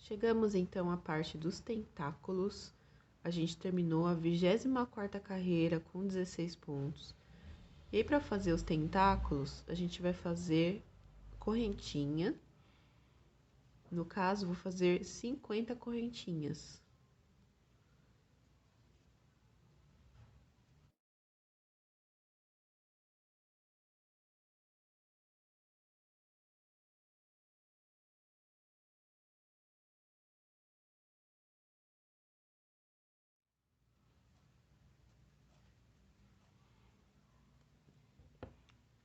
Chegamos então à parte dos tentáculos. A gente terminou a 24ª carreira com 16 pontos. E aí, para fazer os tentáculos, a gente vai fazer correntinha. No caso, vou fazer 50 correntinhas.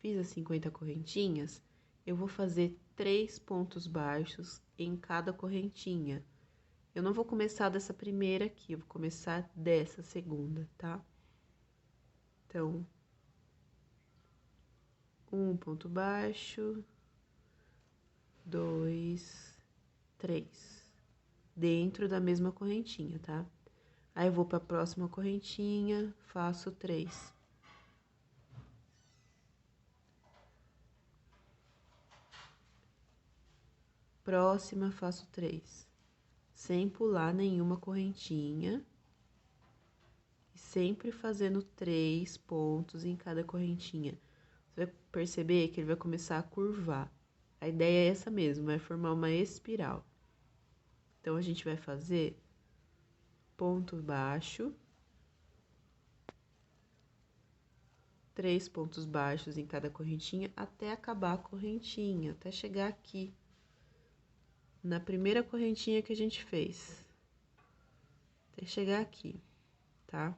Fiz as 50 correntinhas, eu vou fazer 3 pontos baixos em cada correntinha. Eu não vou começar dessa primeira aqui, eu vou começar dessa segunda, tá? Então, um ponto baixo, 2, 3, dentro da mesma correntinha, tá? Aí, eu vou para a próxima correntinha, faço 3. Próxima, faço 3. Sem pular nenhuma correntinha. E sempre fazendo 3 pontos em cada correntinha. Você vai perceber que ele vai começar a curvar. A ideia é essa mesmo, vai formar uma espiral. Então, a gente vai fazer ponto baixo, 3 pontos baixos em cada correntinha, até acabar a correntinha, até chegar aqui, na primeira correntinha que a gente fez. Até chegar aqui, tá?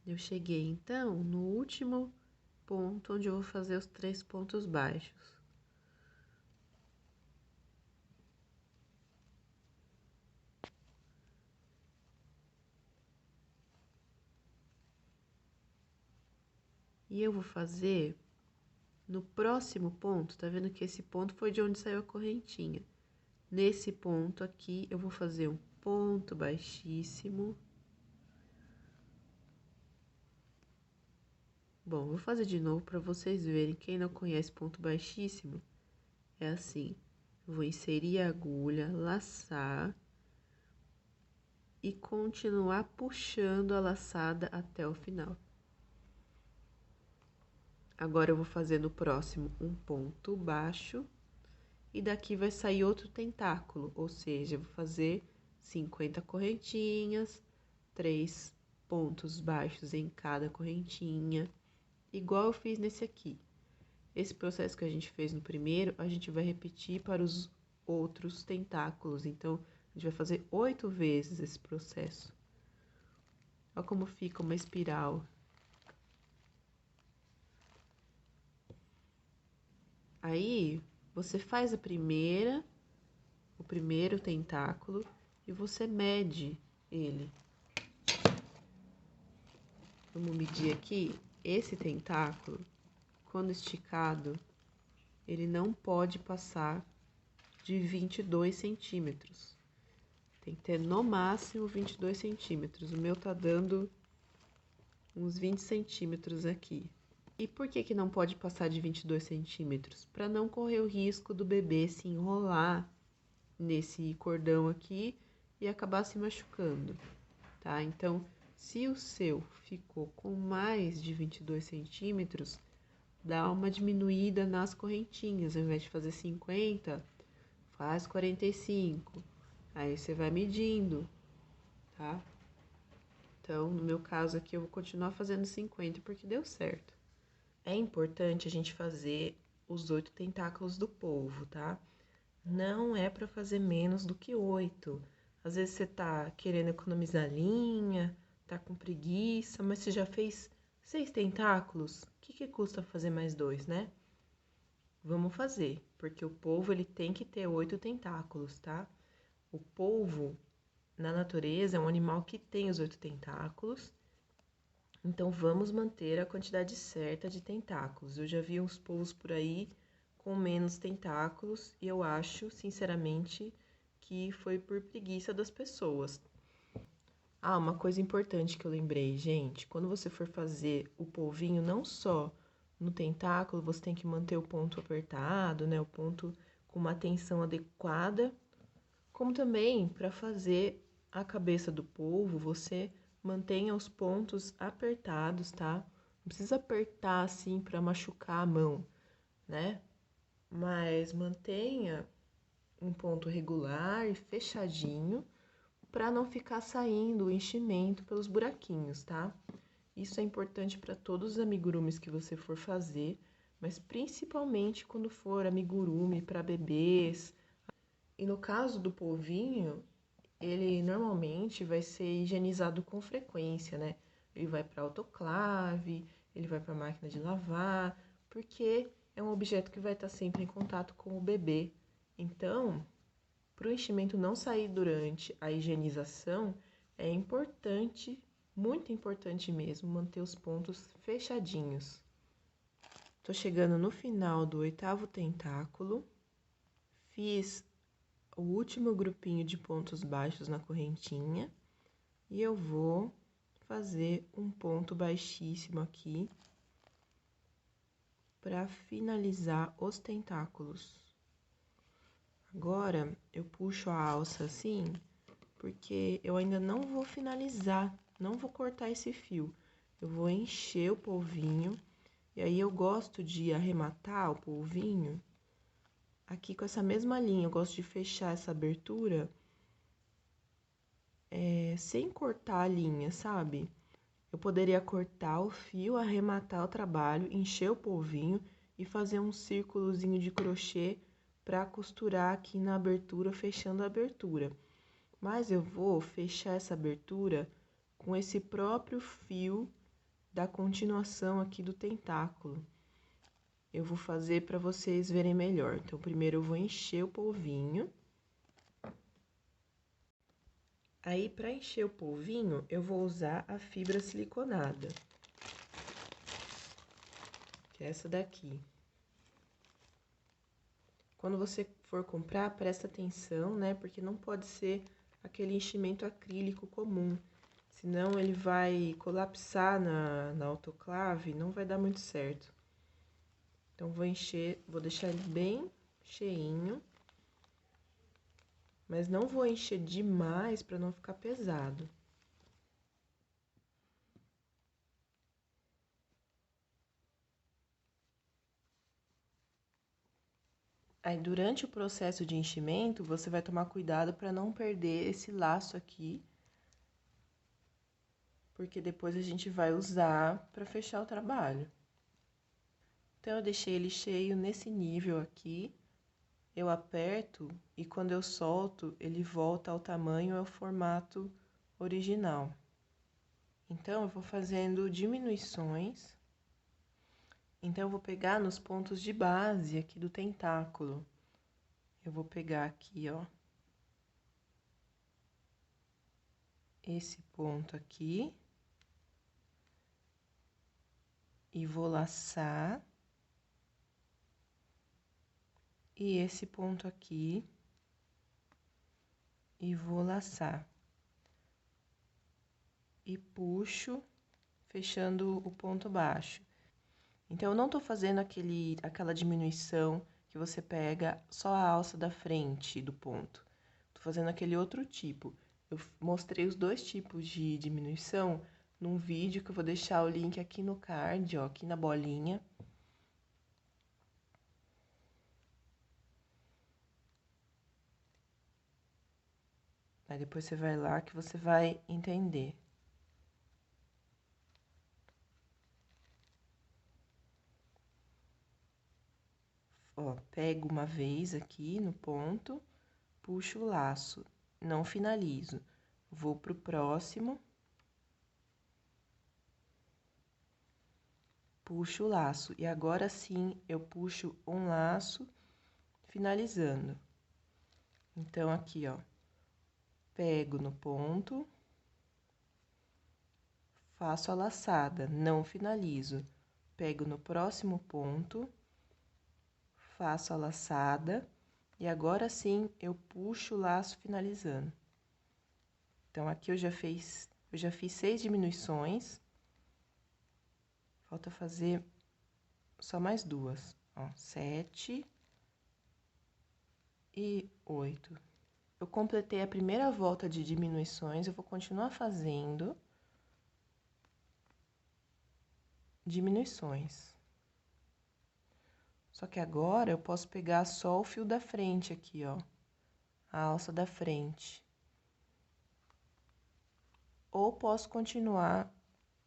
Eu cheguei, então, no último ponto, onde eu vou fazer os 3 pontos baixos. E eu vou fazer no próximo ponto, tá vendo que esse ponto foi de onde saiu a correntinha. Nesse ponto aqui, eu vou fazer um ponto baixíssimo. Bom, vou fazer de novo para vocês verem. Quem não conhece ponto baixíssimo, é assim. Vou inserir a agulha, laçar e continuar puxando a laçada até o final. Agora, eu vou fazer no próximo um ponto baixo e daqui vai sair outro tentáculo, ou seja, eu vou fazer 50 correntinhas, 3 pontos baixos em cada correntinha, igual eu fiz nesse aqui. Esse processo que a gente fez no primeiro, a gente vai repetir para os outros tentáculos. Então, a gente vai fazer 8 vezes esse processo. Olha como fica uma espiral. Aí, você faz o primeiro tentáculo, e você mede ele. Vamos medir aqui. Esse tentáculo, quando esticado, ele não pode passar de 22 centímetros. Tem que ter no máximo 22 centímetros. O meu tá dando uns 20 centímetros aqui. E por que que não pode passar de 22 centímetros? Para não correr o risco do bebê se enrolar nesse cordão aqui e acabar se machucando, tá? Então, se o seu ficou com mais de 22 centímetros, dá uma diminuída nas correntinhas. Ao invés de fazer 50, faz 45. Aí você vai medindo, tá? Então, no meu caso aqui, eu vou continuar fazendo 50 porque deu certo. É importante a gente fazer os 8 tentáculos do polvo, tá? Não é para fazer menos do que 8. Às vezes você tá querendo economizar linha, tá com preguiça, mas você já fez 6 tentáculos? O que custa fazer mais 2, né? Vamos fazer, porque o polvo ele tem que ter 8 tentáculos, tá? O polvo, na natureza, é um animal que tem os 8 tentáculos. Então, vamos manter a quantidade certa de tentáculos. Eu já vi uns polvos por aí com menos tentáculos e eu acho, sinceramente, que foi por preguiça das pessoas. Ah, uma coisa importante que eu lembrei, gente, quando você for fazer o polvinho, não só no tentáculo, você tem que manter o ponto apertado, né, o ponto com uma tensão adequada, como também para fazer a cabeça do polvo, você mantenha os pontos apertados, tá? Não precisa apertar assim para machucar a mão, né? Mas mantenha um ponto regular e fechadinho para não ficar saindo o enchimento pelos buraquinhos, tá? Isso é importante para todos os amigurumis que você for fazer, mas principalmente quando for amigurumi para bebês. E no caso do polvinho, ele normalmente vai ser higienizado com frequência, né? Ele vai para autoclave, ele vai para máquina de lavar, porque é um objeto que vai estar sempre em contato com o bebê. Então, para o enchimento não sair durante a higienização, é importante, muito importante mesmo, manter os pontos fechadinhos. Tô chegando no final do 8º tentáculo, fiz o último grupinho de pontos baixos na correntinha e eu vou fazer um ponto baixíssimo aqui para finalizar os tentáculos. Agora, eu puxo a alça assim, porque eu ainda não vou finalizar, não vou cortar esse fio. Eu vou encher o polvinho, e aí eu gosto de arrematar o polvinho aqui com essa mesma linha. Eu gosto de fechar essa abertura sem cortar a linha, sabe? Eu poderia cortar o fio, arrematar o trabalho, encher o polvinho e fazer um círculozinho de crochê para costurar aqui na abertura, fechando a abertura. Mas eu vou fechar essa abertura com esse próprio fio da continuação aqui do tentáculo. Eu vou fazer para vocês verem melhor. Então, primeiro eu vou encher o polvinho. Aí, para encher o polvinho, eu vou usar a fibra siliconada, que é essa daqui. Quando você for comprar, presta atenção, né? Porque não pode ser aquele enchimento acrílico comum, senão ele vai colapsar na autoclave, não vai dar muito certo. Então, vou encher, vou deixar ele bem cheinho, mas não vou encher demais para não ficar pesado. Aí, durante o processo de enchimento, você vai tomar cuidado para não perder esse laço aqui, porque depois a gente vai usar para fechar o trabalho. Então, eu deixei ele cheio nesse nível aqui, eu aperto e quando eu solto, ele volta ao tamanho e ao formato original. Então, eu vou fazendo diminuições. Então, eu vou pegar nos pontos de base aqui do tentáculo. Eu vou pegar aqui, ó, esse ponto aqui. E vou laçar. E esse ponto aqui. E vou laçar. E puxo, fechando o ponto baixo. Então, eu não tô fazendo aquela diminuição que você pega só a alça da frente do ponto. Tô fazendo aquele outro tipo. Eu mostrei os dois tipos de diminuição num vídeo que eu vou deixar o link aqui no card, ó, aqui na bolinha. Aí depois você vai lá que você vai entender. Ó, pego uma vez aqui no ponto, puxo o laço, não finalizo. Vou pro próximo. Puxo o laço. E agora sim, eu puxo um laço, finalizando. Então, aqui, ó, pego no ponto, faço a laçada, não finalizo. Pego no próximo ponto, faço a laçada e agora sim eu puxo o laço finalizando. Então, aqui eu já fiz 6 diminuições. Falta fazer só mais 2, ó, 7 e 8. Eu completei a primeira volta de diminuições, eu vou continuar fazendo diminuições. Só que agora eu posso pegar só o fio da frente aqui, ó, a alça da frente. Ou posso continuar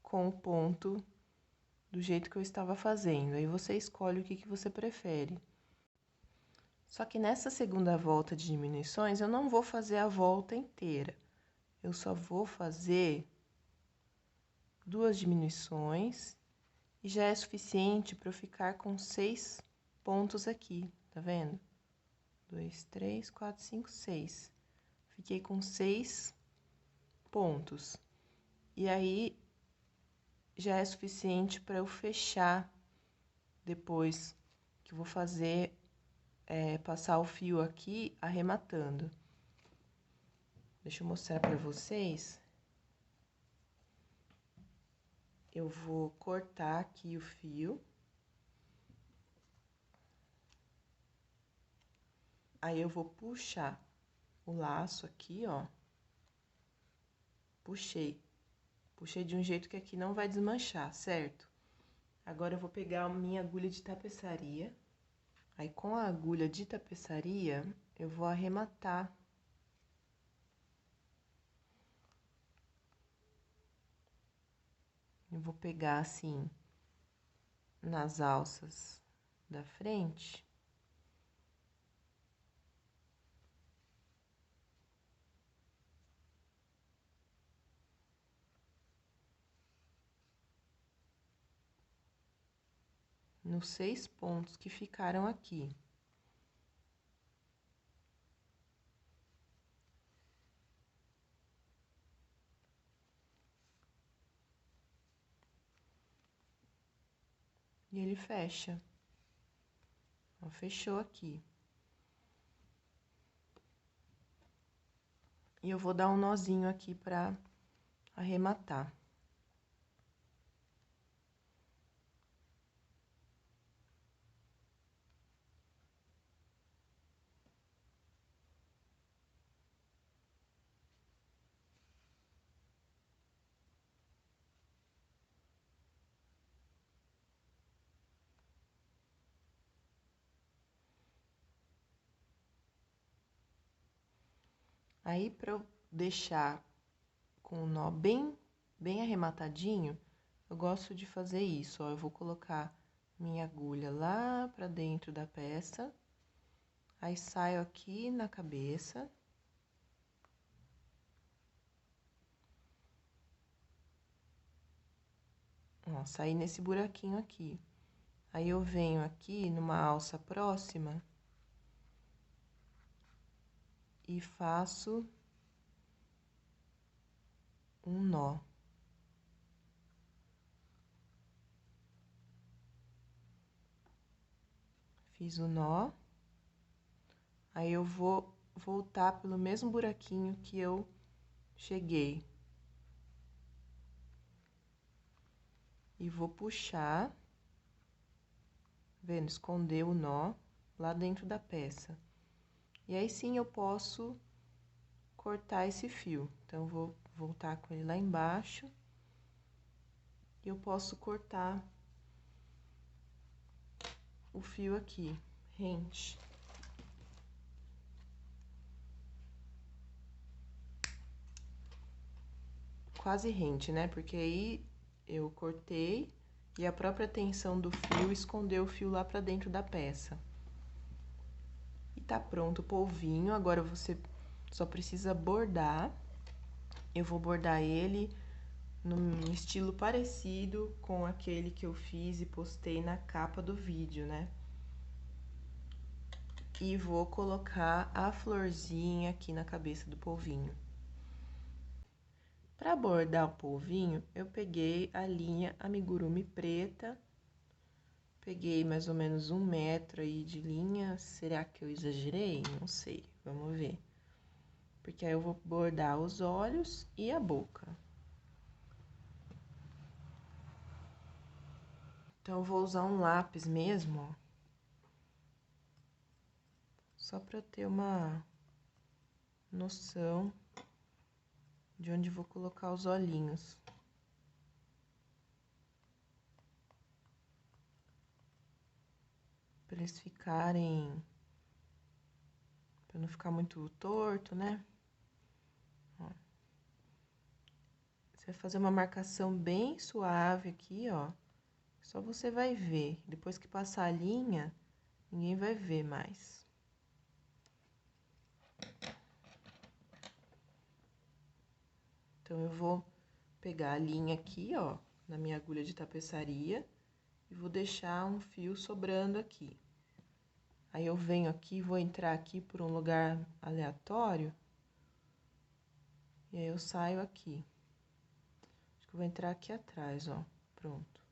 com o ponto do jeito que eu estava fazendo. Aí você escolhe o que você prefere. Só que nessa segunda volta de diminuições, eu não vou fazer a volta inteira. Eu só vou fazer 2 diminuições e já é suficiente para eu ficar com 6 pontos aqui, tá vendo? 2, 3, 4, 5, 6. Fiquei com 6 pontos. E aí, já é suficiente para eu fechar depois que eu vou fazer, passar o fio aqui arrematando. Deixa eu mostrar para vocês. Eu vou cortar aqui o fio. Aí, eu vou puxar o laço aqui, ó. Puxei. Puxei de um jeito que aqui não vai desmanchar, certo? Agora, eu vou pegar a minha agulha de tapeçaria. Aí, com a agulha de tapeçaria, eu vou arrematar. Eu vou pegar assim, nas alças da frente. Nos 6 pontos que ficaram aqui. E ele fecha. Ó, fechou aqui. E eu vou dar um nozinho aqui pra arrematar. Aí, pra eu deixar com o nó bem arrematadinho, eu gosto de fazer isso, ó. Eu vou colocar minha agulha lá pra dentro da peça. Aí, saio aqui na cabeça. Ó, saí nesse buraquinho aqui. Aí, eu venho aqui numa alça próxima e faço um nó. Fiz o nó. Aí, eu vou voltar pelo mesmo buraquinho que eu cheguei. E vou puxar, vendo? Esconder o nó lá dentro da peça. E aí, sim, eu posso cortar esse fio. Então, eu vou voltar com ele lá embaixo. E eu posso cortar o fio aqui, rente. Quase rente, né? Porque aí eu cortei e a própria tensão do fio escondeu o fio lá pra dentro da peça. E tá pronto o polvinho. Agora você só precisa bordar. Eu vou bordar ele num estilo parecido com aquele que eu fiz e postei na capa do vídeo, né? E vou colocar a florzinha aqui na cabeça do polvinho. Para bordar o polvinho, eu peguei a linha amigurumi preta, peguei mais ou menos 1 metro aí de linha. Será que eu exagerei? Não sei, vamos ver. Porque aí eu vou bordar os olhos e a boca. Então, eu vou usar um lápis mesmo, ó. Só pra eu ter uma noção de onde vou colocar os olhinhos. Pra eles ficarem... Pra não ficar muito torto, né? Ó. Você vai fazer uma marcação bem suave aqui, ó. Só você vai ver. Depois que passar a linha, ninguém vai ver mais. Então, eu vou pegar a linha aqui, ó, na minha agulha de tapeçaria e vou deixar um fio sobrando aqui. Aí, eu venho aqui, vou entrar aqui por um lugar aleatório e aí eu saio aqui. Acho que eu vou entrar aqui atrás, ó, pronto.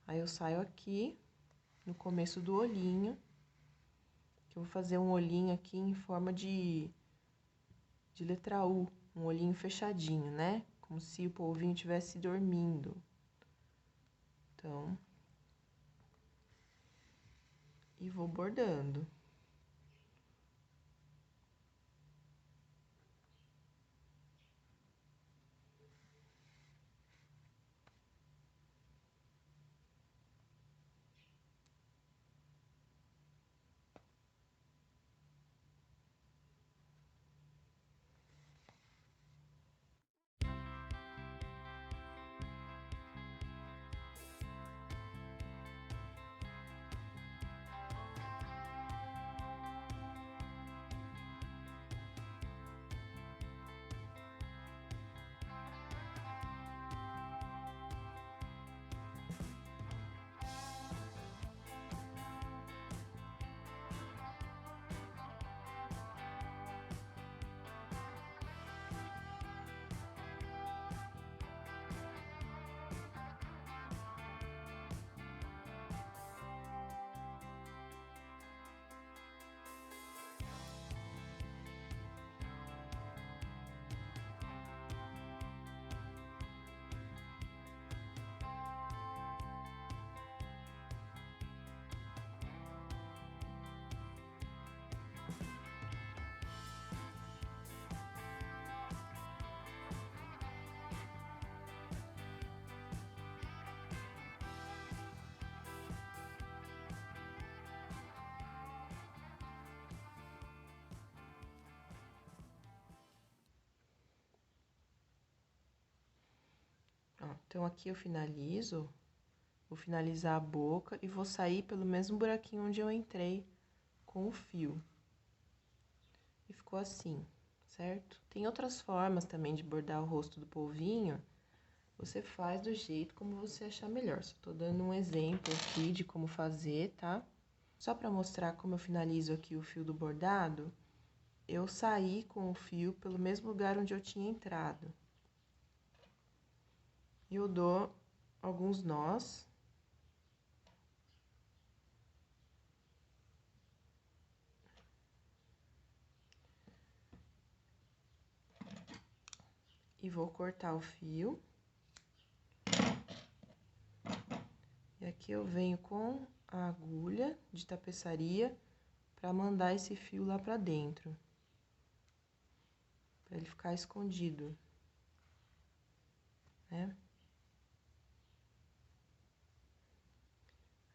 Aí, eu saio aqui no começo do olhinho, que eu vou fazer um olhinho aqui em forma de letra U, um olhinho fechadinho, né? Como se o polvinho estivesse dormindo. Então, e vou bordando. Ó, então, aqui eu finalizo, vou finalizar a boca e vou sair pelo mesmo buraquinho onde eu entrei com o fio. E ficou assim, certo? Tem outras formas também de bordar o rosto do polvinho. Você faz do jeito como você achar melhor. Só tô dando um exemplo aqui de como fazer, tá? Só pra mostrar como eu finalizo aqui o fio do bordado, eu saí com o fio pelo mesmo lugar onde eu tinha entrado. E eu dou alguns nós. E vou cortar o fio. E aqui eu venho com a agulha de tapeçaria para mandar esse fio lá pra dentro. Pra ele ficar escondido, né?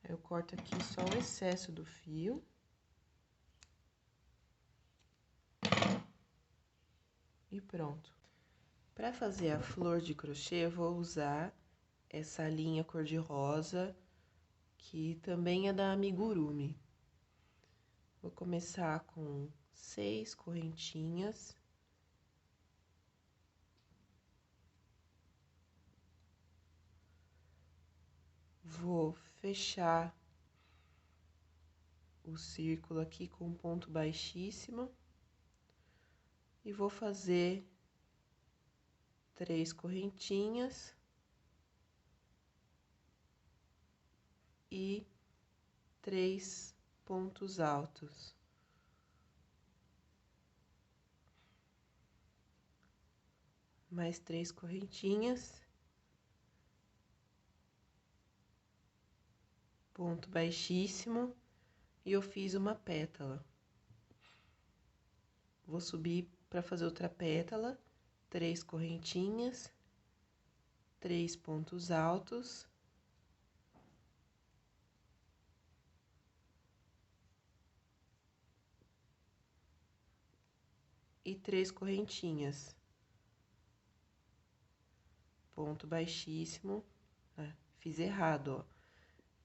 Eu corto aqui só o excesso do fio. E pronto. Para fazer a flor de crochê, eu vou usar essa linha cor-de-rosa, que também é da Amigurumi. Vou começar com 6 correntinhas. Vou fechar o círculo aqui com um ponto baixíssimo. E vou fazer 3 correntinhas e 3 pontos altos. Mais 3 correntinhas, ponto baixíssimo, e eu fiz uma pétala. Vou subir para fazer outra pétala, 3 correntinhas, 3 pontos altos. E 3 correntinhas. Ponto baixíssimo, né? Fiz errado, ó.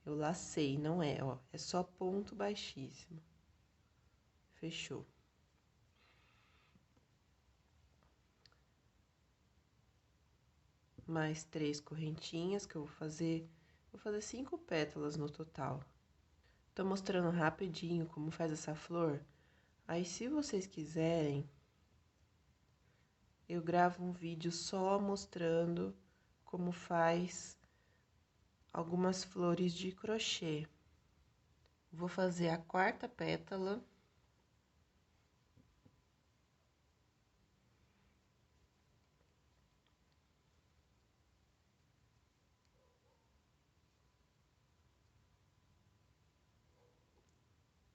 Eu lacei, não é, ó. É só ponto baixíssimo. Fechou. Mais 3 correntinhas que eu vou fazer 5 pétalas no total. Tô mostrando rapidinho como faz essa flor. Aí, se vocês quiserem, eu gravo um vídeo só mostrando como faz algumas flores de crochê. Vou fazer a quarta pétala.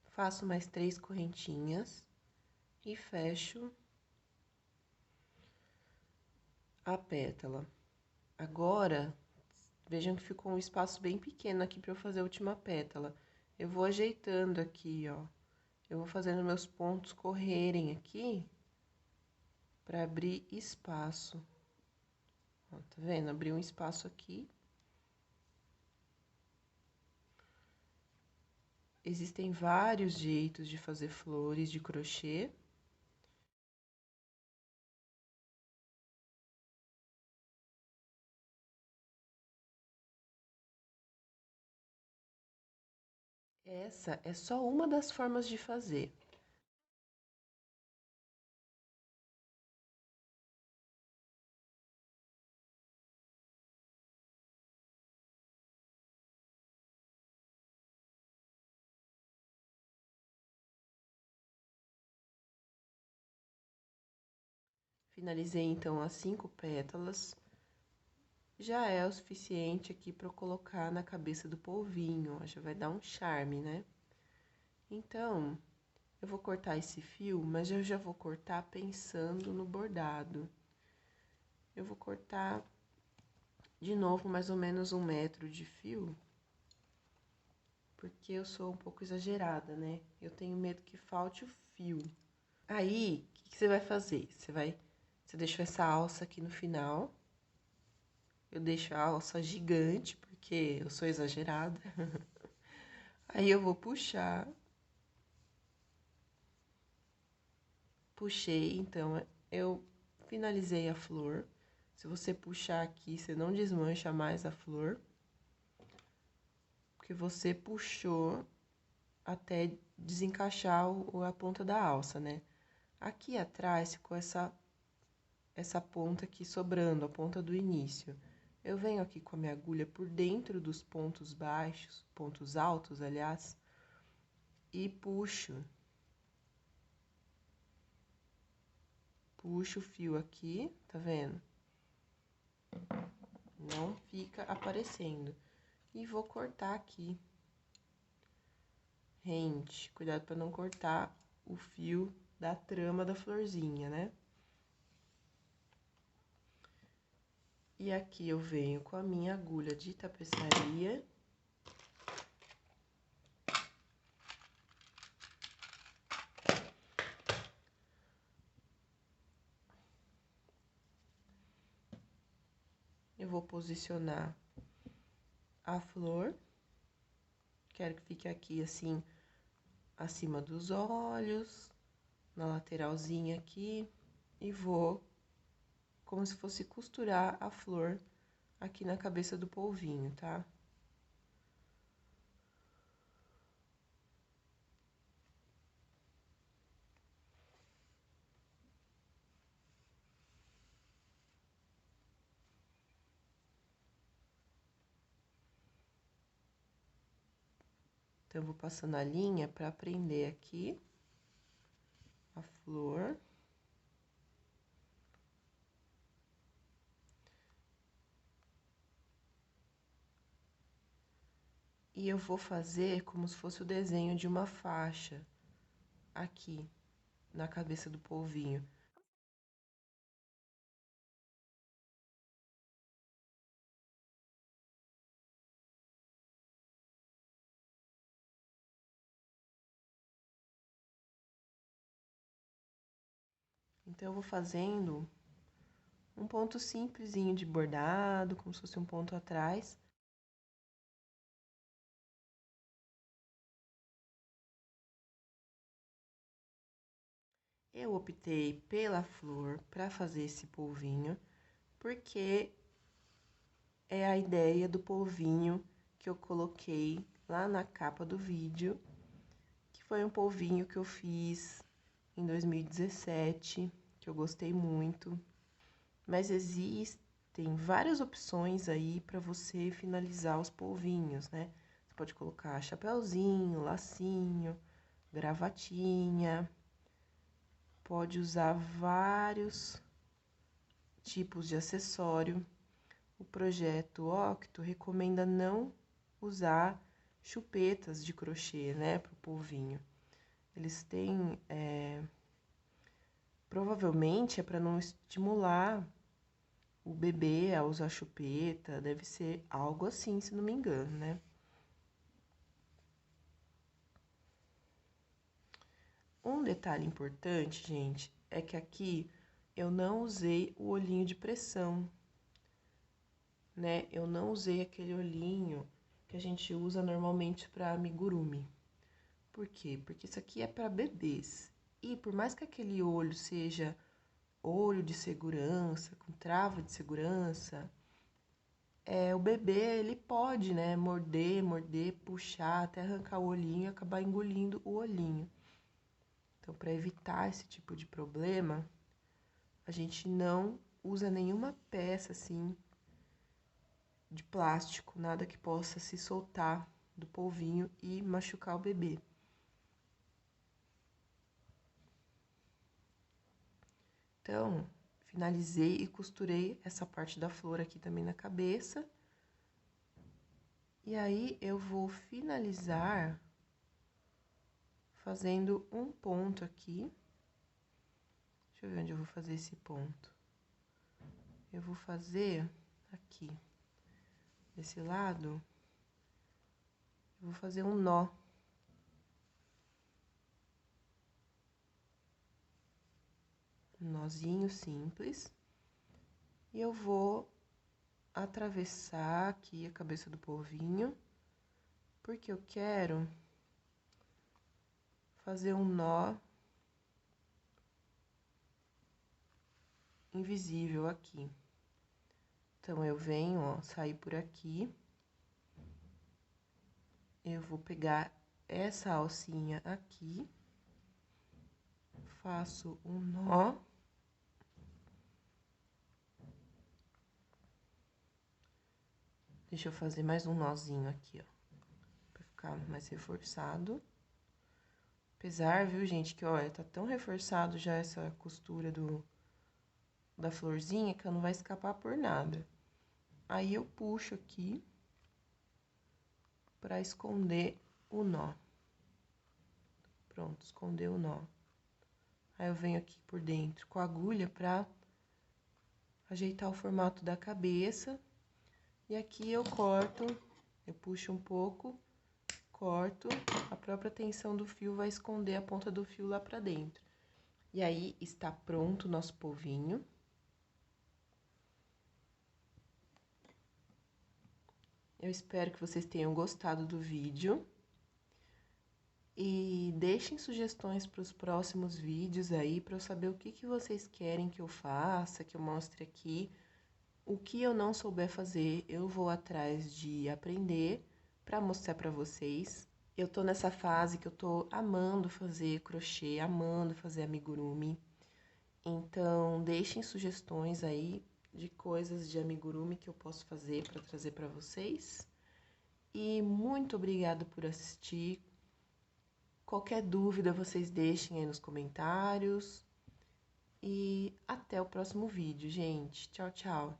Faço mais 3 correntinhas e fecho a pétala. Agora, vejam que ficou um espaço bem pequeno aqui para eu fazer a última pétala. Eu vou ajeitando aqui, ó. Eu vou fazendo meus pontos correrem aqui para abrir espaço. Ó, tá vendo? Abri um espaço aqui. Existem vários jeitos de fazer flores de crochê. Essa é só uma das formas de fazer. Finalizei, então, as 5 pétalas. Já é o suficiente aqui para eu colocar na cabeça do polvinho, ó, já vai dar um charme, né? Então, eu vou cortar esse fio, mas eu já vou cortar pensando no bordado. Eu vou cortar, de novo, mais ou menos 1 metro de fio, porque eu sou um pouco exagerada, né? Eu tenho medo que falte o fio. Aí, o que você vai fazer? Você deixou essa alça aqui no final. Eu deixo a alça gigante, porque eu sou exagerada. Aí, eu vou puxar. Puxei, então, eu finalizei a flor. Se você puxar aqui, você não desmancha mais a flor. Porque você puxou até desencaixar a ponta da alça, né? Aqui atrás ficou essa ponta aqui sobrando, a ponta do início. Eu venho aqui com a minha agulha por dentro dos pontos baixos, pontos altos, aliás, e puxo. Puxo o fio aqui, tá vendo? Não fica aparecendo. E vou cortar aqui. Rente, cuidado para não cortar o fio da trama da florzinha, né? E aqui eu venho com a minha agulha de tapeçaria. Eu vou posicionar a flor. Quero que fique aqui assim, acima dos olhos, na lateralzinha aqui. E vou, como se fosse costurar a flor aqui na cabeça do polvinho, tá? Então, eu vou passando a linha para prender aqui a flor. E eu vou fazer como se fosse o desenho de uma faixa aqui na cabeça do polvinho. Então, eu vou fazendo um ponto simplesinho de bordado, como se fosse um ponto atrás. Eu optei pela flor para fazer esse polvinho, porque é a ideia do polvinho que eu coloquei lá na capa do vídeo, que foi um polvinho que eu fiz em 2017, que eu gostei muito. Mas existem várias opções aí para você finalizar os polvinhos, né? Você pode colocar chapéuzinho, lacinho, gravatinha. Pode usar vários tipos de acessório. O projeto Octo recomenda não usar chupetas de crochê, né, pro polvinho. Eles têm, provavelmente é para não estimular o bebê a usar chupeta, deve ser algo assim, se não me engano, né? Um detalhe importante, gente, é que aqui eu não usei o olhinho de pressão, né? Eu não usei aquele olhinho que a gente usa normalmente para amigurumi. Por quê? Porque isso aqui é para bebês. E por mais que aquele olho seja olho de segurança, com trava de segurança, o bebê, ele pode, né, morder, puxar, até arrancar o olhinho e acabar engolindo o olhinho. Então, para evitar esse tipo de problema, a gente não usa nenhuma peça, assim, de plástico, nada que possa se soltar do polvinho e machucar o bebê. Então, finalizei e costurei essa parte da flor aqui também na cabeça. E aí, eu vou finalizar fazendo um ponto aqui. Deixa eu ver onde eu vou fazer esse ponto. Eu vou fazer aqui, desse lado, eu vou fazer um nó. Um nozinho simples. E eu vou atravessar aqui a cabeça do polvinho, porque eu quero fazer um nó invisível aqui. Então, eu venho, ó, sair por aqui. Eu vou pegar essa alcinha aqui, faço um nó. Deixa eu fazer mais um nozinho aqui, ó, pra ficar mais reforçado. Apesar, viu, gente, que, olha, tá tão reforçado já essa costura da florzinha que ela não vai escapar por nada. Aí, eu puxo aqui pra esconder o nó. Pronto, escondeu o nó. Aí, eu venho aqui por dentro com a agulha pra ajeitar o formato da cabeça. E aqui eu corto, eu puxo um pouco, corto, a própria tensão do fio vai esconder a ponta do fio lá pra dentro. E aí, está pronto o nosso polvinho. Eu espero que vocês tenham gostado do vídeo. E deixem sugestões para os próximos vídeos aí, para eu saber o que vocês querem que eu faça, que eu mostre aqui. O que eu não souber fazer, eu vou atrás de aprender para mostrar para vocês. Eu tô nessa fase que eu tô amando fazer crochê, amando fazer amigurumi. Então, deixem sugestões aí de coisas de amigurumi que eu posso fazer para trazer para vocês. E muito obrigada por assistir. Qualquer dúvida vocês deixem aí nos comentários. E até o próximo vídeo, gente. Tchau, tchau.